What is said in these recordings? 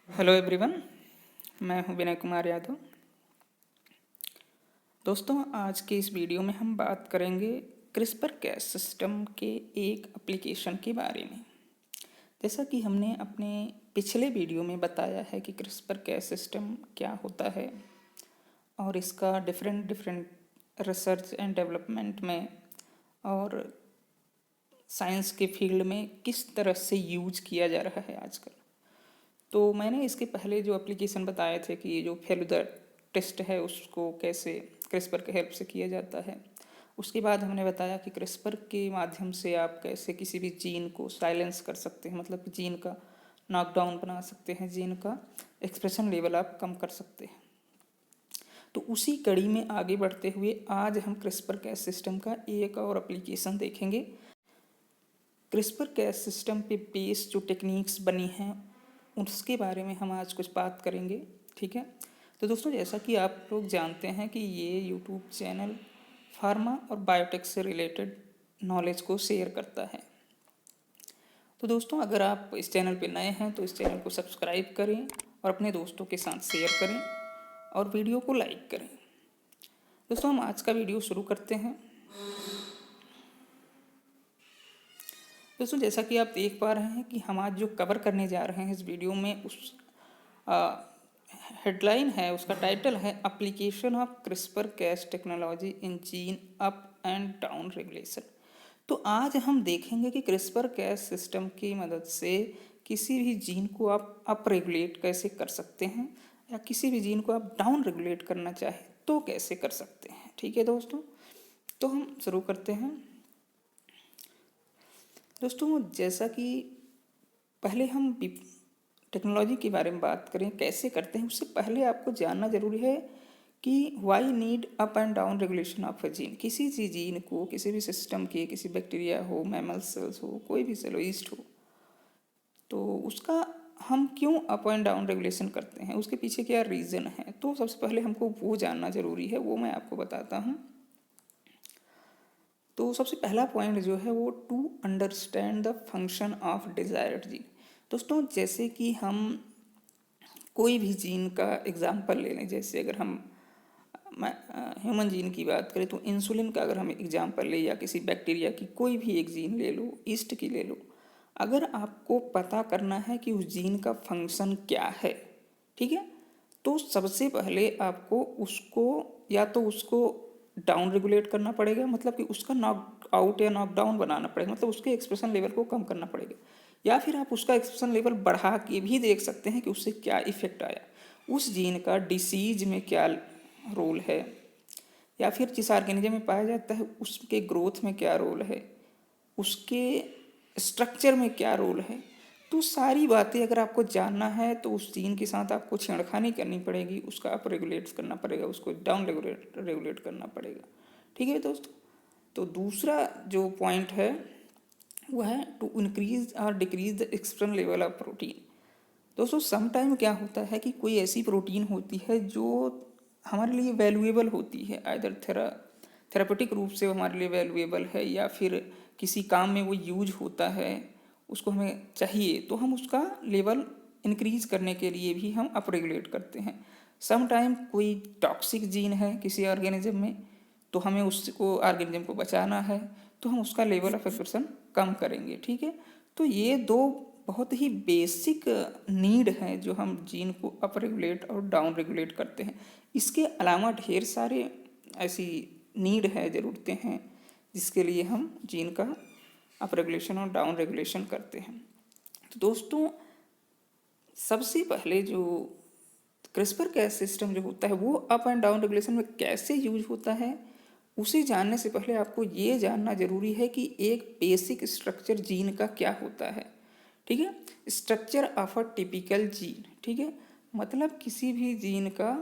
Hello everyone, मैं हूं विनय कुमार यादव। दोस्तों, आज के इस वीडियो में हम बात करेंगे क्रिस्पर कैस सिस्टम के एक एप्लीकेशन के बारे में। जैसा कि हमने अपने पिछले वीडियो में बताया है कि क्रिस्पर कैस सिस्टम क्या होता है और इसका different different research and development में और साइंस के फील्ड में किस तरह से यूज किया जा रहा है आजकल। तो मैंने इसके पहले जो एप्लीकेशन बताए थे कि ये जो फेलुदा टेस्ट है उसको कैसे क्रिस्पर के हेल्प से किया जाता है। उसके बाद हमने बताया कि क्रिस्पर के माध्यम से आप कैसे किसी भी जीन को साइलेंस कर सकते हैं, मतलब कि जीन का नॉकडाउन बना सकते हैं, जीन का एक्सप्रेशन लेवल आप कम कर सकते हैं। तो उसी कड़ी में आगे बढ़ते हुए आज हम क्रिस्पर कैस सिस्टम का एक और एप्लीकेशन देखेंगे। क्रिस्पर कैस सिस्टम पे बेस जो टेक्निक्स बनी हैं उसके बारे में हम आज कुछ बात करेंगे। ठीक है, तो दोस्तों, जैसा कि आप लोग जानते हैं कि ये यूट्यूब चैनल फार्मा और बायोटेक से रिलेटेड नॉलेज को शेयर करता है। तो दोस्तों, अगर आप इस चैनल पे नए हैं तो इस चैनल को सब्सक्राइब करें और अपने दोस्तों के साथ शेयर करें और वीडियो को लाइक करें। दोस्तों, हम आज का वीडियो शुरू करते हैं। दोस्तों, जैसा कि आप देख पा रहे हैं कि हम आज जो कवर करने जा रहे हैं इस वीडियो में, उस हेडलाइन है, उसका टाइटल है application of CRISPR Cas technology in gene up and down regulation. तो आज हम देखेंगे कि क्रिस्पर कैस सिस्टम की मदद से किसी भी जीन को आप अप रेगुलेट कैसे कर सकते हैं या किसी भी जीन को आप डाउन रेगुलेट करना चाहें तो कैसे कर सकते हैं। ठीक है दोस्तों, तो हम शुरू करते हैं। दोस्तों, जैसा कि पहले हम टेक्नोलॉजी के बारे में बात करें कैसे करते हैं, उससे पहले आपको जानना जरूरी है कि why need up and down regulation of a gene. किसी भी जीन को, किसी भी सिस्टम के, किसी बैक्टीरिया हो, मैमल सेल्स हो, कोई भी सेल हो, ईस्ट हो, तो उसका हम क्यों अप एंड डाउन रेगुलेशन करते हैं, उसके पीछे क्या रीज़न है। तो सबसे पहले हमको वो जानना जरूरी है, वो मैं आपको बताता हूँ। तो सबसे पहला पॉइंट जो है वो to understand the function of desired gene. दोस्तों, जैसे कि हम कोई भी जीन का एग्जाम्पल ले लें, जैसे अगर हम ह्यूमन जीन की बात करें तो इंसुलिन का अगर हम एग्जाम्पल ले, या किसी बैक्टीरिया की कोई भी एक जीन ले लो, ईस्ट की ले लो। अगर आपको पता करना है कि उस जीन का फंक्शन क्या है, ठीक है, तो सबसे पहले आपको उसको या तो उसको डाउन रेगुलेट करना पड़ेगा, मतलब कि उसका नॉक आउट या नॉक डाउन बनाना पड़ेगा, मतलब उसके एक्सप्रेशन लेवल को कम करना पड़ेगा। या फिर आप उसका एक्सप्रेशन लेवल बढ़ा के भी देख सकते हैं कि उससे क्या इफेक्ट आया, उस जीन का डिसीज में क्या रोल है, या फिर जिस ऑर्गेनिज्म में पाया जाता है उसके ग्रोथ में क्या रोल है, उसके स्ट्रक्चर में क्या रोल है। तो सारी बातें अगर आपको जानना है तो उस जीन के साथ आपको छेड़खानी करनी पड़ेगी, उसका अप रेगुलेट करना पड़ेगा, उसको डाउन रेगुलेट करना पड़ेगा। ठीक है दोस्तों, तो दूसरा जो पॉइंट है वो है टू इंक्रीज और decrease the expression level of protein. दोस्तों, सम टाइम क्या होता है कि कोई ऐसी प्रोटीन होती है जो हमारे लिए वैल्यूएबल होती है, आइदर थेरापेटिक रूप से हमारे लिए वैल्यूएबल है या फिर किसी काम में वो यूज होता है, उसको हमें चाहिए, तो हम उसका लेवल इंक्रीज करने के लिए भी हम अप रेगुलेट करते हैं। सम टाइम कोई टॉक्सिक जीन है किसी ऑर्गेनिज्म में, तो हमें उसको ऑर्गेनिज्म को बचाना है, तो हम उसका लेवल ऑफ एक्सप्रेशन कम करेंगे। ठीक है, तो ये दो बहुत ही बेसिक नीड है जो हम जीन को अप रेगुलेट और डाउन रेगुलेट करते हैं। इसके अलावा ढेर सारे ऐसी नीड है, ज़रूरतें हैं जिसके लिए हम जीन का अप रेगुलेशन और डाउन रेगुलेशन करते हैं। तो दोस्तों, सबसे पहले जो क्रिस्पर कैस सिस्टम जो होता है वो अप एंड डाउन रेगुलेशन में कैसे यूज होता है, उसे जानने से पहले आपको ये जानना जरूरी है कि एक बेसिक स्ट्रक्चर जीन का क्या होता है। ठीक है, structure of a typical gene. ठीक है, मतलब किसी भी जीन का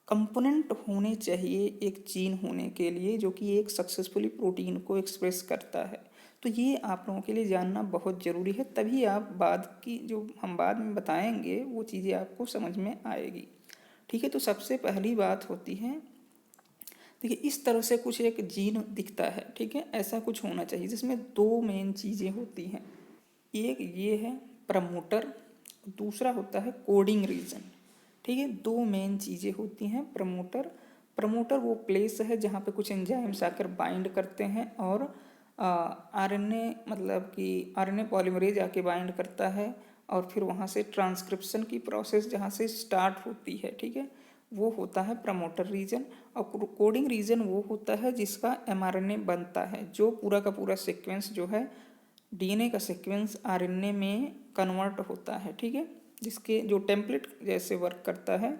कंपोनेंट होने चाहिए एक जीन होने के लिए जो कि एक सक्सेसफुली प्रोटीन को एक्सप्रेस करता है। तो ये आप लोगों के लिए जानना बहुत ज़रूरी है, तभी आप बाद की जो हम बाद में बताएंगे वो चीज़ें आपको समझ में आएगी। ठीक है, तो सबसे पहली बात होती है, देखिए इस तरह से कुछ एक जीन दिखता है। ठीक है, ऐसा कुछ होना चाहिए जिसमें दो मेन चीज़ें होती हैं। एक ये है प्रमोटर, दूसरा होता है कोडिंग रीजन। ठीक है, दो मेन चीज़ें होती हैं। प्रमोटर वो प्लेस है जहाँ पे कुछ एंजाइम्स आकर बाइंड करते हैं और आरएनए मतलब कि आरएनए पॉलीमरेज आके बाइंड करता है और फिर वहाँ से ट्रांसक्रिप्शन की प्रोसेस जहाँ से स्टार्ट होती है, ठीक है, वो होता है प्रमोटर रीजन। और कोडिंग रीजन वो होता है जिसका एमआरएनए बनता है, जो पूरा का पूरा सीक्वेंस जो है डीएनए का सीक्वेंस आरएनए में कन्वर्ट होता है, ठीक है, जिसके जो टेम्पलेट जैसे वर्क करता है,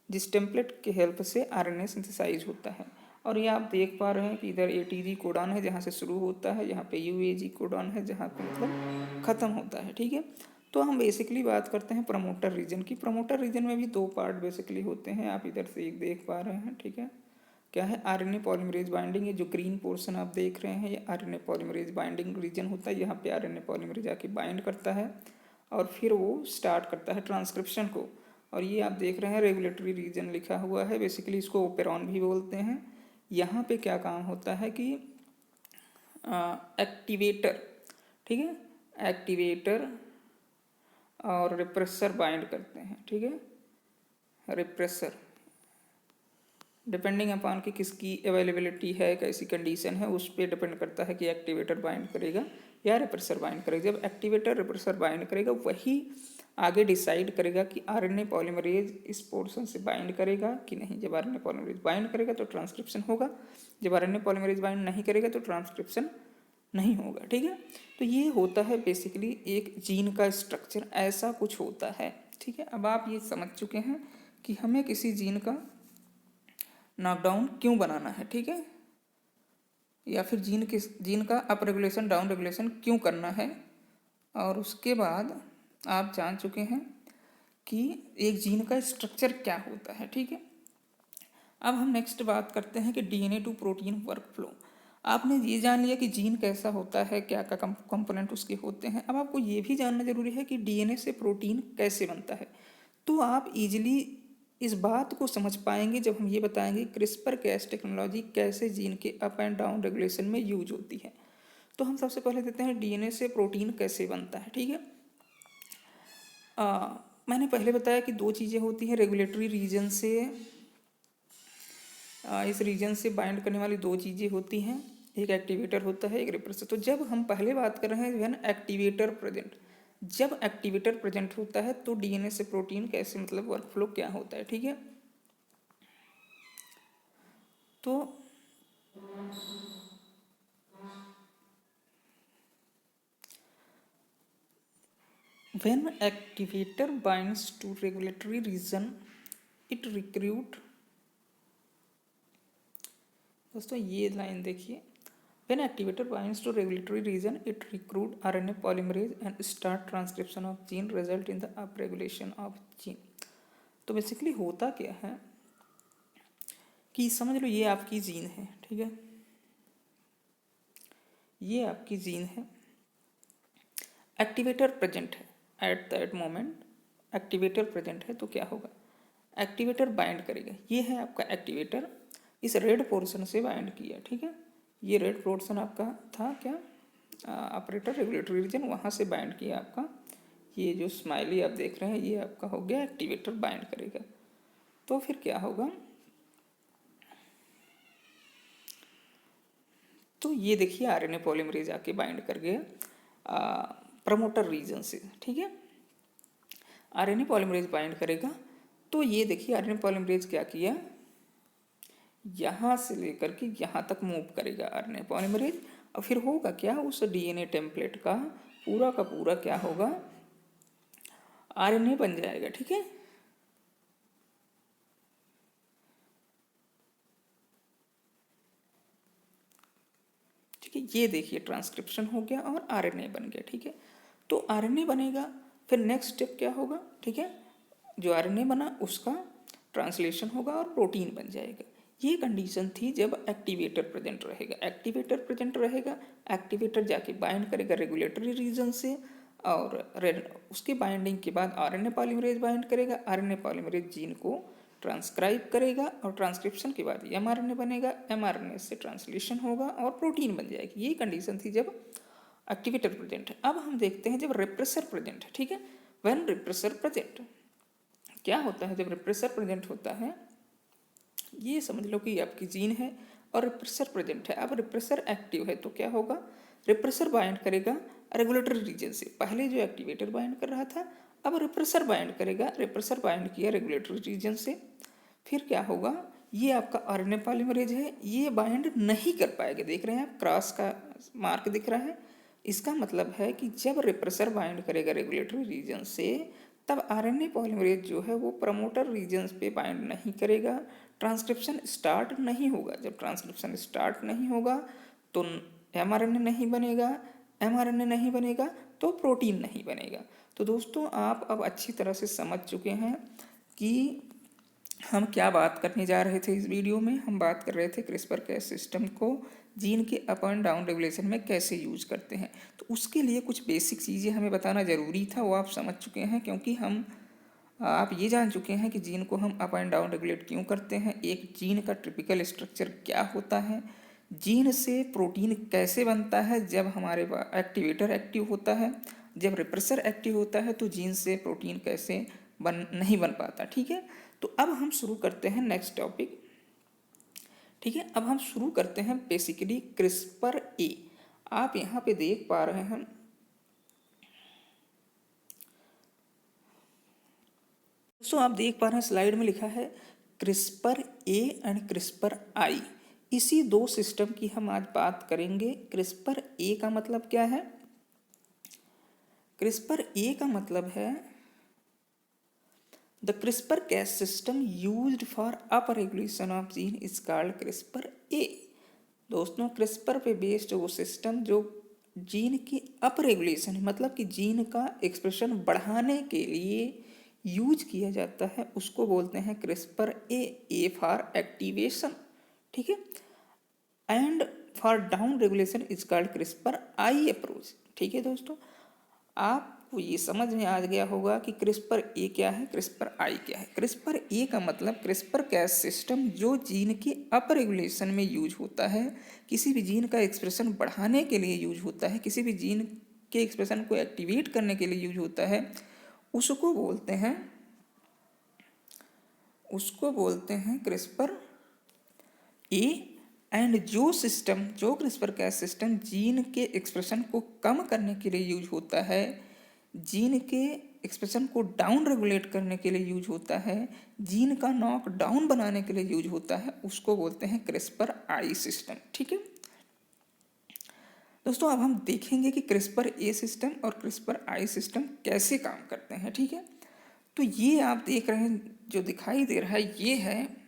जिस टेम्पलेट के हेल्प से आरएनए सिंथेसाइज होता है। और ये आप देख पा रहे हैं कि इधर एटीजी कोडॉन है जहाँ से शुरू होता है, यहाँ पे यूएजी कोडॉन है जहाँ पे मतलब ख़त्म होता है, ठीक है। तो हम बेसिकली बात करते हैं प्रमोटर रीजन की। प्रमोटर रीजन में भी दो पार्ट बेसिकली होते हैं, आप इधर से एक देख पा रहे हैं, ठीक है। क्या है, आरएनए पॉलीमरेज बाइंडिंग। ये जो ग्रीन पोर्शन आप देख रहे हैं ये आरएनए पॉलीमरेज बाइंडिंग रीजन होता है। यहाँ पे आरएनए पॉलीमरेज आके बाइंड करता है और फिर वो स्टार्ट करता है ट्रांसक्रिप्शन को। और ये आप देख रहे हैं रेगुलेटरी रीजन लिखा हुआ है, बेसिकली इसको ओपेरॉन भी बोलते हैं। यहाँ पे क्या काम होता है कि एक्टिवेटर, ठीक है, एक्टिवेटर और रिप्रेसर बाइंड करते हैं, ठीक है। रिप्रेसर डिपेंडिंग अपॉन कि किसकी अवेलेबिलिटी है, कैसी कंडीशन है, उस पर डिपेंड करता है कि एक्टिवेटर बाइंड करेगा या रिप्रेसर बाइंड करेगा। जब एक्टिवेटर रिप्रेसर बाइंड करेगा वही आगे डिसाइड करेगा कि आरएनए पॉलीमरेज इस पोर्शन से बाइंड करेगा कि नहीं। जब आरएनए पॉलीमरेज बाइंड करेगा तो ट्रांसक्रिप्शन होगा, जब आरएनए पॉलीमरेज बाइंड नहीं करेगा तो ट्रांसक्रिप्शन नहीं होगा, ठीक है। तो ये होता है बेसिकली एक जीन का स्ट्रक्चर, ऐसा कुछ होता है, ठीक है। अब आप ये समझ चुके हैं कि हमें किसी जीन का नॉकडाउन क्यों बनाना है, ठीक है, या फिर जीन का अप रेगुलेशन डाउन रेगुलेशन क्यों करना है। और उसके बाद आप जान चुके हैं कि एक जीन का स्ट्रक्चर क्या होता है, ठीक है। अब हम नेक्स्ट बात करते हैं कि डीएनए टू प्रोटीन वर्कफ्लो। आपने ये जान लिया कि जीन कैसा होता है, क्या क्या कंपोनेंट उसके होते हैं। अब आपको ये भी जानना जरूरी है कि डीएनए से प्रोटीन कैसे बनता है। तो आप इजीली इस बात को समझ पाएंगे जब हम ये बताएंगे क्रिस्पर कैस टेक्नोलॉजी कैसे जीन के अप एंड डाउन रेगुलेशन में यूज होती है। तो हम सबसे पहले देते हैं डीएनए से प्रोटीन कैसे बनता है, ठीक है। मैंने पहले बताया कि दो चीज़ें होती हैं रेगुलेटरी रीजन से, इस रीजन से बाइंड करने वाली दो चीज़ें होती हैं, एक एक्टिवेटर होता है, एक रिप्रेसर। तो जब हम पहले बात कर रहे हैं व्हेन एक्टिवेटर प्रेजेंट, जब एक्टिवेटर प्रेजेंट होता है तो डीएनए से प्रोटीन कैसे मतलब वर्कफ्लो क्या होता है, ठीक है। तो when activator binds to regulatory region it recruit, दोस्तों ये लाइन देखिए, when activator binds to regulatory region it recruit RNA polymerase and start transcription of gene result in the upregulation of gene। तो बेसिकली होता क्या है कि समझ लो ये आपकी जीन है, ठीक है, ये आपकी जीन है, एक्टिवेटर प्रेजेंट है at that moment, activator present है तो क्या होगा, एक्टिवेटर बाइंड करेगा। ये है आपका एक्टिवेटर, इस रेड पोर्शन से बाइंड किया, ठीक है, ये रेड पोर्शन आपका था क्या, ऑपरेटर रेगुलेटरी रीजन, वहाँ से बाइंड किया आपका। ये जो स्माइली आप देख रहे हैं ये आपका हो गया एक्टिवेटर बाइंड करेगा। तो फिर क्या होगा, तो ये देखिए आरएनए पॉलीमरेज आके बाइंड कर गया प्रमोटर रीजन से, ठीक है, आरएनए पॉलीमरेज बाइंड करेगा। तो ये देखिए आरएनए पॉलीमरेज क्या किया, यहाँ से लेकर के यहाँ तक मूव करेगा आरएनए पॉलीमरेज, और फिर होगा क्या, उस डीएनए टेम्पलेट का पूरा क्या होगा, आरएनए बन जाएगा, ठीक है। ठीक है, ये देखिए ट्रांसक्रिप्शन हो गया और आरएनए बन गया, ठीक है। तो आरएनए बनेगा, फिर नेक्स्ट स्टेप क्या होगा, ठीक है, जो आरएनए बना उसका ट्रांसलेशन होगा और प्रोटीन बन जाएगा। ये कंडीशन थी जब एक्टिवेटर प्रेजेंट रहेगा। एक्टिवेटर प्रेजेंट रहेगा, एक्टिवेटर जाके बाइंड करेगा रेगुलेटरी रीजन से, और उसके बाइंडिंग के बाद आरएनए पॉलीमरेज बाइंड करेगा, आरएनए पॉलीमरेज जीन को ट्रांसक्राइब करेगा और ट्रांसक्रिप्शन के बाद एमआरएनए बनेगा, एमआरएनए से ट्रांसलेशन होगा और प्रोटीन बन जाएगी। ये कंडीशन थी जब एक्टिवेटर प्रेजेंट है। अब हम देखते हैं जब रिप्रेसर प्रेजेंट है, ठीक है, व्हेन रिप्रेसर प्रेजेंट। क्या होता है जब रिप्रेसर प्रेजेंट होता है, ये समझ लो कि आपकी जीन है और रिप्रेसर प्रेजेंट है। अब रिप्रेसर एक्टिव है तो क्या होगा, रिप्रेसर बाइंड करेगा रेगुलेटरी रीजन से। पहले जो एक्टिवेटर बाइंड कर रहा था, अब रिप्रेसर बाइंड करेगा, रिप्रेसर बाइंड किया रेगुलेटरी रीजन से। फिर क्या होगा, ये आपका आरएनए पॉलीमरेज है, ये बाइंड नहीं कर पाएगा। देख रहे हैं आप क्रॉस का मार्क दिख रहा है। इसका मतलब है कि जब रिप्रेसर बाइंड करेगा रेगुलेटरी रीजन से, तब आरएनए पॉलीमरेज जो है वो प्रमोटर रीजन्स पे बाइंड नहीं करेगा, ट्रांसक्रिप्शन स्टार्ट नहीं होगा। जब ट्रांसक्रिप्शन स्टार्ट नहीं होगा तो एमआरएनए नहीं बनेगा, एमआरएनए नहीं बनेगा तो प्रोटीन नहीं बनेगा। तो दोस्तों आप अब अच्छी तरह से समझ चुके हैं कि हम क्या बात करने जा रहे थे। इस वीडियो में हम बात कर रहे थे क्रिस्पर कैस सिस्टम को जीन के अप एंड डाउन रेगुलेशन में कैसे यूज करते हैं। तो उसके लिए कुछ बेसिक चीज़ें हमें बताना ज़रूरी था, वो आप समझ चुके हैं, क्योंकि आप ये जान चुके हैं कि जीन को हम अप एंड डाउन रेगुलेट क्यों करते हैं, एक जीन का टिपिकल स्ट्रक्चर क्या होता है, जीन से प्रोटीन कैसे बनता है जब हमारे एक्टिवेटर एक्टिव होता है, जब रिप्रेसर एक्टिव होता है तो जीन से प्रोटीन कैसे नहीं बन पाता। ठीक है, तो अब हम शुरू करते हैं नेक्स्ट टॉपिक। ठीक है, अब हम शुरू करते हैं बेसिकली क्रिस्पर ए। आप यहाँ पे देख पा रहे हैं, दोस्तों आप देख पा रहे हैं स्लाइड में लिखा है क्रिस्पर ए एंड क्रिस्पर आई। इसी दो सिस्टम की हम आज बात करेंगे। क्रिस्पर ए का मतलब क्या है, क्रिस्पर ए का मतलब है the CRISPR Cas system used for up regulation of gene is called CRISPR A. दोस्तों क्रिस्पर पे बेस्ड वो सिस्टम जो जीन की अप रेगुलेशन मतलब कि जीन का एक्सप्रेशन बढ़ाने के लिए यूज किया जाता है, उसको बोलते हैं क्रिस्पर ए फॉर एक्टिवेशन। ठीक है, and for down regulation is called CRISPR I approach. ठीक है दोस्तों, आपको ये समझ में आ गया होगा कि क्रिस्पर ए क्या है, क्रिस्पर आई क्या है। क्रिस्पर ए का मतलब क्रिस्पर कैस सिस्टम जो जीन के अप रेगुलेशन में यूज होता है, किसी भी जीन का एक्सप्रेशन बढ़ाने के लिए यूज होता है, किसी भी जीन के एक्सप्रेशन को एक्टिवेट करने के लिए यूज होता है, उसको बोलते हैं क्रिस्पर ए। एंड जो क्रिस्पर कैस सिस्टम जीन के एक्सप्रेशन को कम करने के लिए यूज होता है, जीन के एक्सप्रेशन को डाउन रेगुलेट करने के लिए यूज होता है, जीन का नॉक डाउन बनाने के लिए यूज होता है, उसको बोलते हैं क्रिस्पर आई सिस्टम। ठीक है दोस्तों, अब हम देखेंगे कि क्रिस्पर ए सिस्टम और क्रिस्पर आई सिस्टम कैसे काम करते हैं। ठीक है, तो ये आप देख रहे हैं जो दिखाई दे रहा है,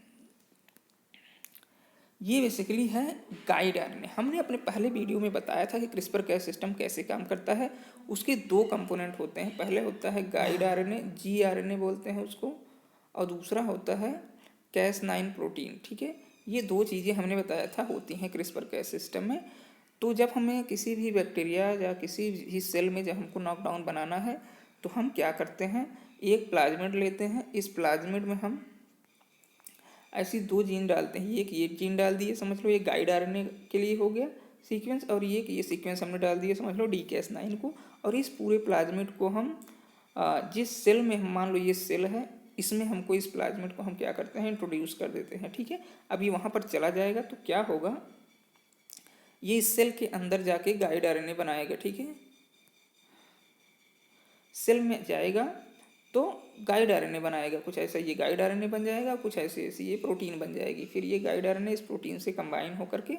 ये बेसिकली है गाइड आरएनए। हमने अपने पहले वीडियो में बताया था कि क्रिस्पर कैस सिस्टम कैसे काम करता है। उसके दो कंपोनेंट होते हैं, पहले होता है गाइड आरएनए, जी आरएनए बोलते हैं उसको, और दूसरा होता है Cas9 प्रोटीन। ठीक है, ये दो चीज़ें हमने बताया था होती हैं क्रिस्पर कैस सिस्टम में। तो जब हमें किसी भी बैक्टीरिया या किसी भी सेल में जब हमको नॉकडाउन बनाना है तो हम क्या करते हैं, एक प्लाज्मिड लेते हैं, इस प्लाज्मिड में हम ऐसी दो जीन डालते हैं। एक ये जीन डाल दिए, समझ लो ये गाइड आरएनए के लिए हो गया सीक्वेंस, और ये सीक्वेंस हमने डाल दिया, समझ लो DCAS9 को। और इस पूरे प्लाज्मिड को हम जिस सेल में हम मान लो ये सेल है, इसमें हमको इस प्लाज्मिड को हम क्या करते हैं, इंट्रोड्यूस कर देते हैं। ठीक है, अब ये वहाँ पर चला जाएगा तो क्या होगा, ये इस सेल के अंदर जाके गाइड आरएनए बनाएगा। ठीक है, सेल में जाएगा तो गाइड आरएनए बनाएगा, कुछ ऐसा ये गाइड आरएनए बन जाएगा, कुछ ऐसी ये प्रोटीन बन जाएगी। फिर ये गाइड आरएनए इस प्रोटीन से कंबाइन होकर के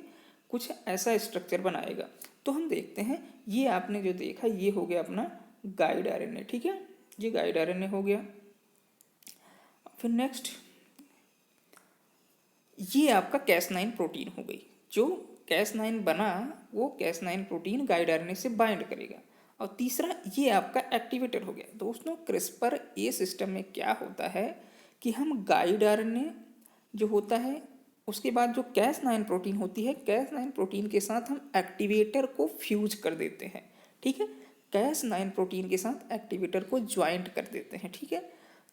कुछ ऐसा स्ट्रक्चर बनाएगा। तो हम देखते हैं, ये आपने जो देखा ये हो गया अपना गाइड आरएनए। ठीक है, ये गाइड आरएनए हो गया। फिर नेक्स्ट ये आपका Cas9 प्रोटीन हो गई। जो Cas9 बना वो Cas9 प्रोटीन गाइड आरएनए से बाइंड करेगा। और तीसरा ये आपका एक्टिवेटर हो गया। दोस्तों क्रिस्पर ए सिस्टम में क्या होता है कि हम गाइड आरएनए जो होता है उसके बाद जो Cas9 प्रोटीन होती है, Cas9 प्रोटीन के साथ हम एक्टिवेटर को फ्यूज कर देते हैं। ठीक है, Cas9 प्रोटीन के साथ एक्टिवेटर को ज्वाइंट कर देते हैं। ठीक है,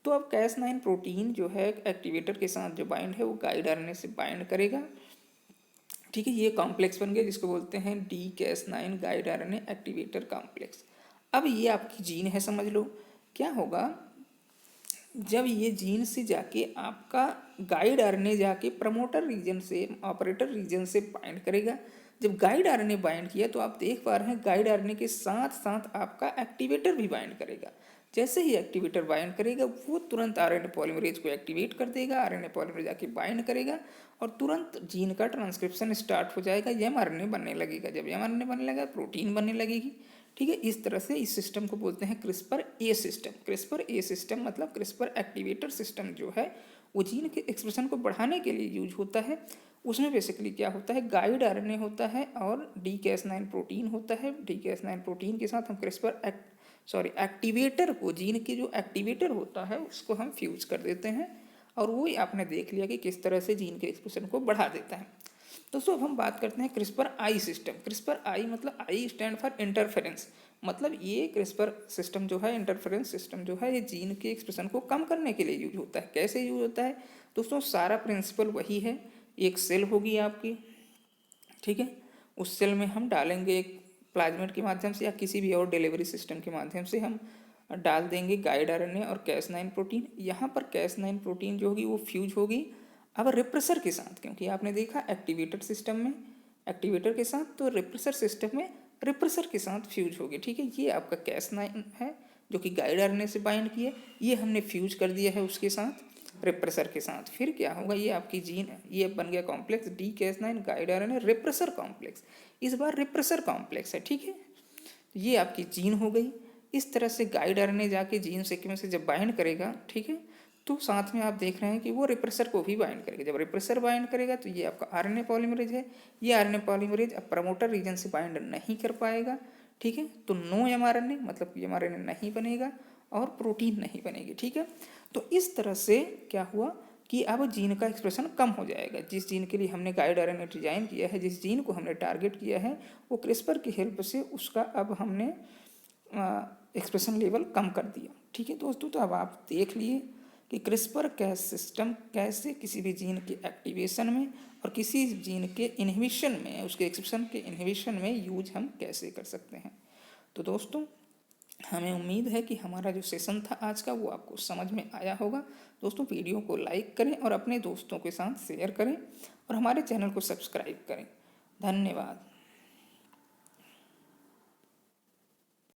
तो अब Cas9 प्रोटीन जो है एक्टिवेटर के साथ जो बाइंड है वो गाइड आरएनए से बाइंड करेगा। ठीक है, ये कॉम्प्लेक्स बन गया जिसको बोलते हैं DCAS9 guide RNA activator complex. अब ये आपकी जीन है, समझ लो क्या होगा, जब ये जीन से जाके आपका गाइड आरएनए जाके प्रमोटर रीजन से ऑपरेटर रीजन से बाइंड करेगा। जब गाइड आरएनए बाइंड किया तो आप देख पा रहे हैं गाइड आरएनए के साथ साथ आपका एक्टिवेटर भी बाइंड करेगा। जैसे ही एक्टिवेटर बाइंड करेगा वो तुरंत आरएनए पॉलीमरेज को एक्टिवेट कर देगा, आरएनए पॉलीमरेज जाके बाइंड करेगा और तुरंत जीन का ट्रांसक्रिप्शन स्टार्ट हो जाएगा, एमआरएनए बनने लगेगा। जब एमआरएनए बनने लगेगा प्रोटीन बनने लगेगी। ठीक है, इस तरह से इस सिस्टम को बोलते हैं क्रिस्पर ए सिस्टम। क्रिस्पर ए सिस्टम मतलब क्रिस्पर एक्टिवेटर सिस्टम जो है वो जीन के एक्सप्रेशन को बढ़ाने के लिए यूज होता है। उसमें बेसिकली क्या होता है, गाइड आरएनए होता है और DKS9 प्रोटीन होता है। DKS9 प्रोटीन के साथ हम एक्टिवेटर को, जीन के जो एक्टिवेटर होता है उसको हम फ्यूज कर देते हैं और वो आपने देख लिया कि किस तरह से जीन के एक्सप्रेशन को बढ़ा देता है। दोस्तों अब हम बात करते हैं क्रिस्पर आई सिस्टम। क्रिस्पर आई मतलब आई स्टैंड फॉर इंटरफेरेंस, मतलब ये क्रिस्पर सिस्टम जो है, इंटरफेरेंस सिस्टम जो है, ये जीन के एक्सप्रेशन को कम करने के लिए यूज होता है। कैसे यूज होता है दोस्तों, सारा प्रिंसिपल वही है। एक सेल होगी आपकी, ठीक है, उस सेल में हम डालेंगे एक प्लाज्मिड के माध्यम से या किसी भी और डिलीवरी सिस्टम के माध्यम से हम डाल देंगे गाइड आरएनए और Cas9 प्रोटीन। यहाँ पर Cas9 प्रोटीन जो होगी वो फ्यूज होगी अब रिप्रेसर के साथ, क्योंकि आपने देखा एक्टिवेटर सिस्टम में एक्टिवेटर के साथ, तो रिप्रेसर सिस्टम में रिप्रेसर के साथ फ्यूज होगी। ठीक है, ये आपका Cas9 है जो कि गाइड आरएनए से बाइंड किया, ये हमने फ्यूज कर दिया है उसके साथ, रिप्रेसर के साथ। फिर क्या होगा, ये आपकी जीन, ये बन गया complex DKS9 guide RNA repressor complex. इस बार रिप्रेसर कॉम्प्लेक्स है। ठीक है, ये आपकी जीन हो गई। इस तरह से गाइड आरएनए जाके जीन सीक्वेंस से जब बाइंड करेगा, ठीक है, तो साथ में आप देख रहे हैं कि वो रिप्रेसर को भी बाइंड करेगा। जब रिप्रेसर बाइंड करेगा तो ये आपका आरएनए पॉलीमरेज है। ये आरएनए पॉलीमरेज अब प्रमोटर रीजन से बाइंड नहीं कर पाएगा। ठीक है, तो नो एमआरएनए मतलब एमआरएनए नहीं बनेगा और प्रोटीन नहीं बनेगी। ठीक है, तो इस तरह से क्या हुआ कि अब जीन का एक्सप्रेशन कम हो जाएगा। जिस जीन के लिए हमने गाइड आरएनए डिजाइन किया है, जिस जीन को हमने टारगेट किया है, वो क्रिस्पर की हेल्प से उसका अब हमने एक्सप्रेशन लेवल कम कर दिया। ठीक है दोस्तों, तो अब आप देख लिए कि क्रिस्पर कैस सिस्टम कैसे किसी भी जीन के एक्टिवेशन में और किसी जीन के इनहिबिशन में, उसके एक्सप्रेशन के इनहिबिशन में यूज हम कैसे कर सकते हैं। तो दोस्तों हमें उम्मीद है कि हमारा जो सेशन था आज का वो आपको समझ में आया होगा। दोस्तों वीडियो को लाइक करें और अपने दोस्तों के साथ शेयर करें और हमारे चैनल को सब्सक्राइब करें। धन्यवाद।